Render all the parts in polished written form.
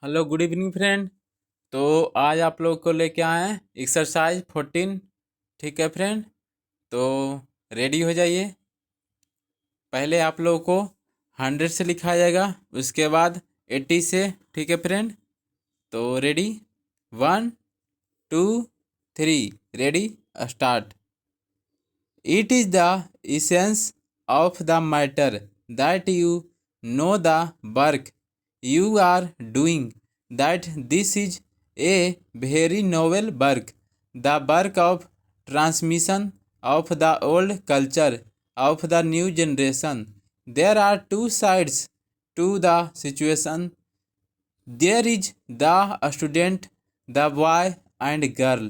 Hello good evening friend. तो आज आप लोग को लेके आए हैं एक्सरसाइज 14। ठीक है फ्रेंड, तो रेडी हो जाइए। पहले आप लोगों को 100 से लिखा जाएगा, उसके बाद 80 से। ठीक है फ्रेंड, तो ready, 1 2 3, ready, start. It is the essence of the matter that you know the work you are doing, that this is a very novel work, the work of transmission of the old culture of the new generation. There are two sides to the situation. There is the student, the boy and girl,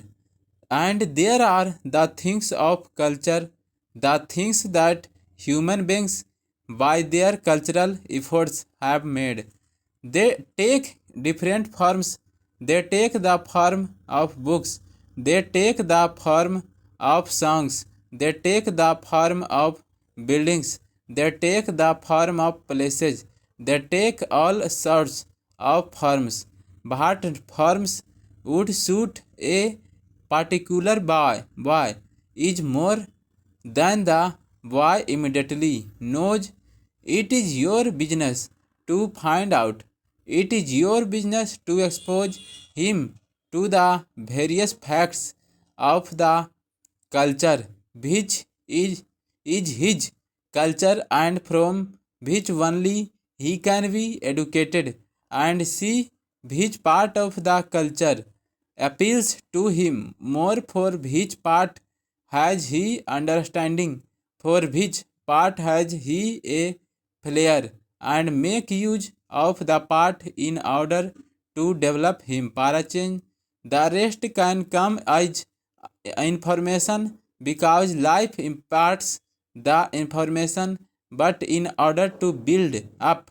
and there are the things of culture, the things that human beings by their cultural efforts have made. They take different forms. They take the form of books, they take the form of songs, they take the form of buildings, they take the form of places, they take all sorts of forms. What forms would suit a particular boy is more than the boy immediately knows. It is your business to find out. It is your business to expose him to the various facts of the culture which is his culture, and from which only he can be educated, and see which part of the culture appeals to him more, for which part has he understanding, for which part has he a flair, and make use of the part in order to develop him. Parachange. The rest can come as information because life imparts the information, but in order to build up,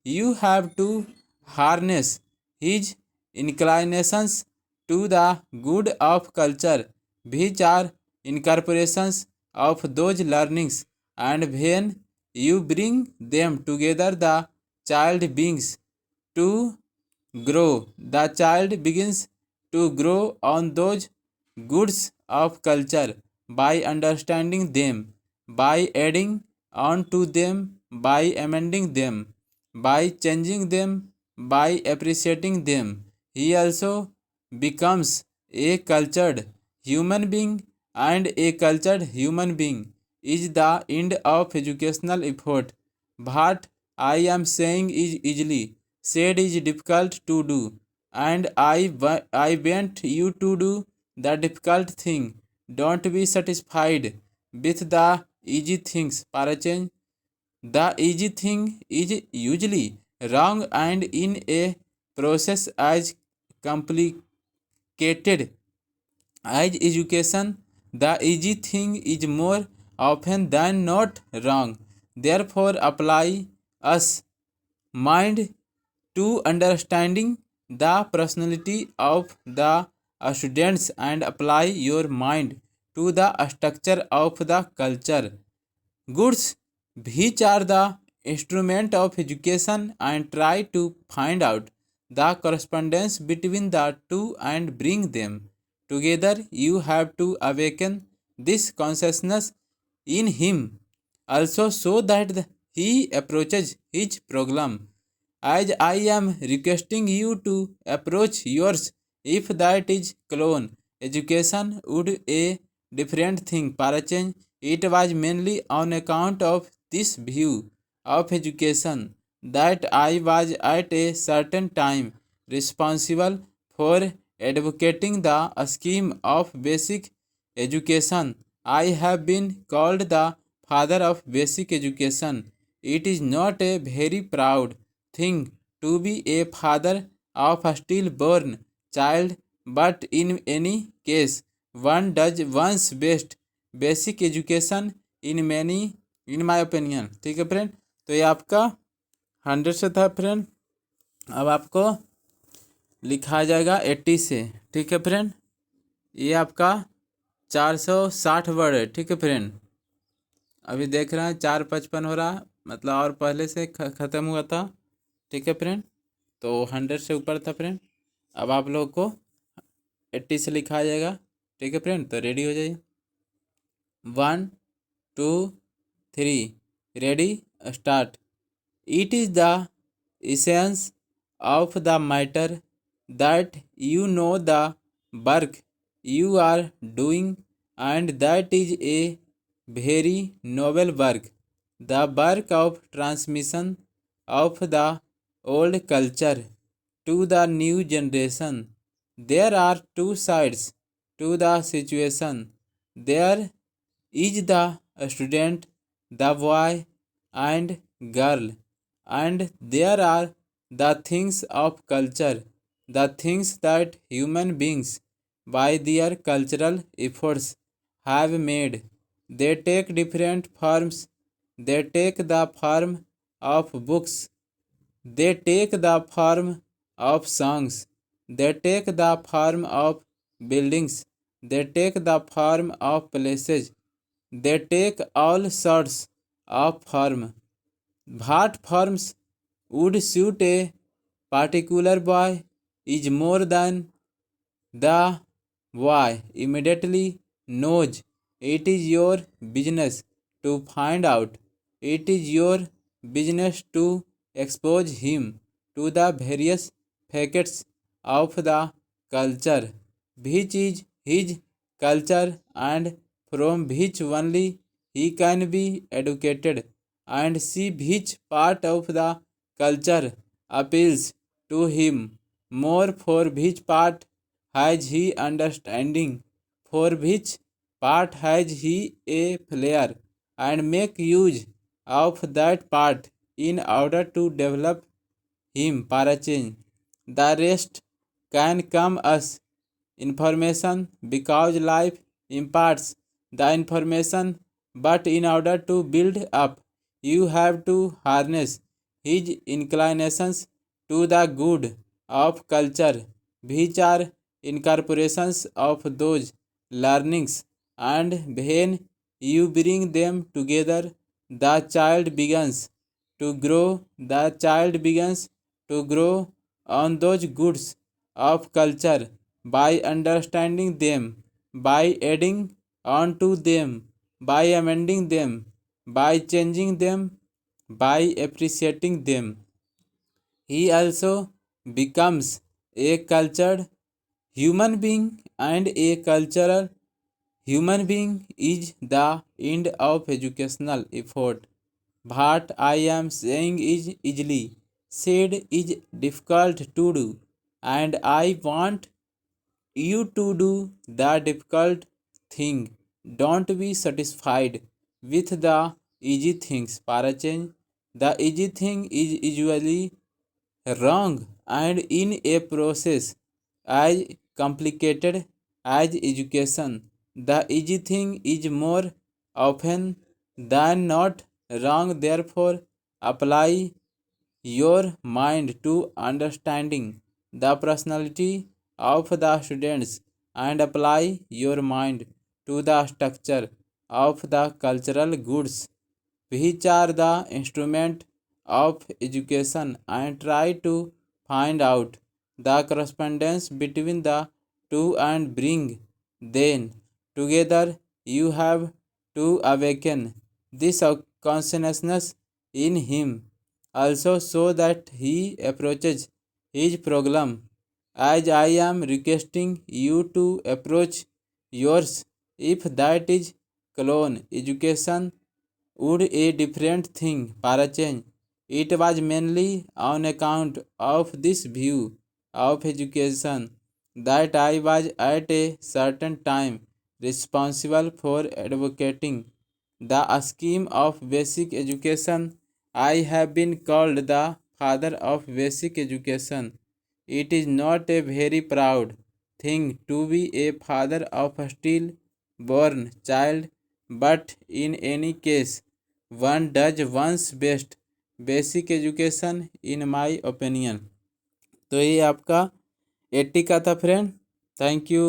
you have to harness his inclinations to the good of culture, which are incorporations of those learnings, and when you bring them together, the child begins to grow. The child begins to grow on those goods of culture by understanding them, by adding on to them, by amending them, by changing them, by appreciating them. He also becomes a cultured human being, and a cultured human being is the end of educational effort. What I am saying is easily said, is difficult to do, and I want you to do the difficult thing. Don't be satisfied with the easy things, Parachan. The easy thing is usually wrong, and in a process as complicated as education, the easy thing is more often than not wrong. Therefore, apply us mind to understanding the personality of the students, and apply your mind to the structure of the culture goods which are the instrument of education, and try to find out the correspondence between the two and bring them together. You have to awaken this consciousness in him also, so that he approaches his program as I am requesting you to approach yours. If that is clone education would a different thing, Parachange. It was mainly on account of this view of education that I was at a certain time responsible for advocating the scheme of basic education. I have been called the father of basic education. It is not a very proud thing to be a father of a stillborn child, but in any case, one does one's best. Basic education in my opinion. ठीक है friend, तो ये आपका 100 से था friend. अब आपको लिखा जाएगा 80 से। ठीक है फ्रेंड, ये आपका 460 वर्ड है। ठीक है फ्रेंड, अभी देख रहे हैं 455 हो रहा, मतलब और पहले से ख़त्म हुआ था। ठीक है फ्रेंड, तो 100 से ऊपर था फ्रेंड। अब आप लोग को 80 से लिखा आ जाएगा। ठीक है फ्रेंड, तो रेडी हो जाइए। 1 2 3 ready start. It is the essence of the matter that you know the work you are doing, and that is a very noble work. The work of transmission of the old culture to the new generation. There are two sides to the situation. There is the student, the boy and girl, and there are the things of culture, the things that human beings by their cultural efforts have made. They take different forms. They take the form of books, they take the form of songs, they take the form of buildings, they take the form of places, they take all sorts of form. What forms would suit a particular boy is more than the boy immediately knows. It is your business to find out. It is your business to expose him to the various facets of the culture, which is his culture, and from which only he can be educated, and see which part of the culture appeals to him more, for which part has he understanding, for which part has he a flair, and make use of that part in order to develop him para change. The rest can come as information because life imparts the information, but in order to build up, you have to harness his inclinations to the good of culture, which are incorporations of those learnings, and when you bring them together, the child begins to grow. The child begins to grow on those goods of culture by understanding them, by adding on to them, by amending them, by changing them, by appreciating them. He also becomes a cultured human being, and a cultural human being is the end of educational effort. What I am saying is easily said, is difficult to do, and I want you to do the difficult thing. Don't be satisfied with the easy things. Parachange. The easy thing is usually wrong, and in a process as complicated as education, the easy thing is more often than not wrong. Therefore, apply your mind to understanding the personality of the students, and apply your mind to the structure of the cultural goods which are the instrument of education, and try to find out the correspondence between the two and bring them together. You have to awaken this consciousness in him also, so that he approaches his problem as I am requesting you to approach yours. If that is clone education would a different thing para change. It was mainly on account of this view of education that I was at a certain time responsible for advocating the scheme of basic education. I have been called the father of basic education. It is not a very proud thing to be a father of a still born child, but in any case, one does one's best. Basic education in my opinion. तो ये आपका 80 का था friend. Thank you.